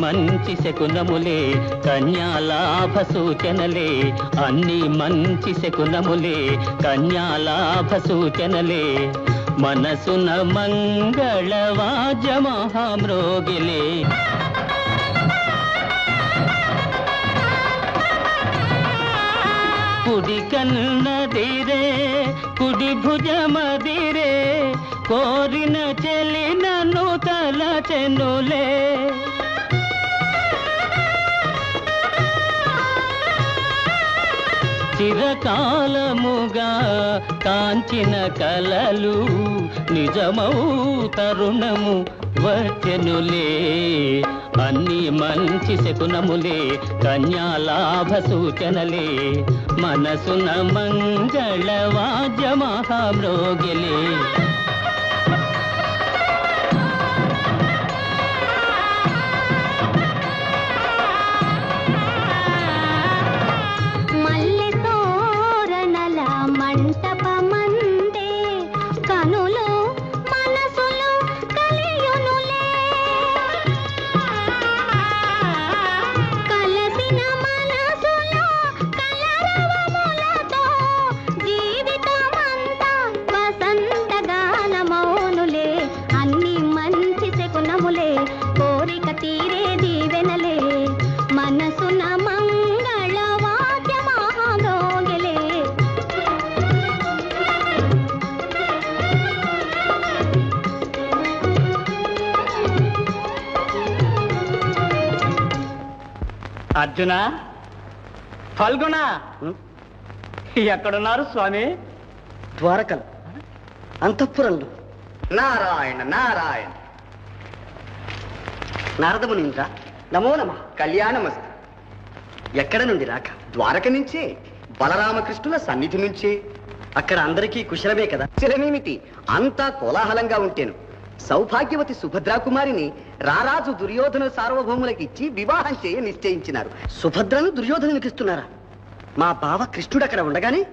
మంచి శకునములే కన్యాలాభ సూచనలే, అన్ని మంచి శకునములే కన్యాలాభ సూచనలే, మనసున మంగళవాద్య మహామ్రోగిలే. కుడి కన్నదిరే కుడి భుజమదిరే, కోరిన చెలి నన్ను తలచెనులే. చిరకాలముగా కాంచిన కలలు నిజమౌ తరుణము వచ్చెనులే, అన్ని మంచి శకునములే కన్యాలాభ సూచనలే, మనసున మంగళవాద్య మహామ్రోగిలే. కోరిక తీరే దీవెనలే, మనసున మంగళవాద్య మహామ్రోగిలే. అర్జున, ఫల్గుణ, ఎక్కడున్నారు స్వామి? ద్వారకలు, అంతఃపురంలో. నారాయణ నారాయణ. నారదమునింద్ర, నమో నమ. కళ్యాణమస్తు. ఎక్కడ నుండి రాక? ద్వారక నుంచే, బలరామకృష్ణుల సన్నిధి నుంచే. అక్కడ అందరికీ కుశలమే కదా? చిరమేమిటి, అంతా కోలాహలంగా ఉంటేను. సౌభాగ్యవతి సుభద్రాకుమారిని రారాజు దుర్యోధన సార్వభౌములకి ఇచ్చి వివాహం చేయ నిశ్చయించినారు. సుభద్రను దుర్యోధనునికిస్తున్నారా? మా బావ కృష్ణుడు అక్కడ ఉండగానే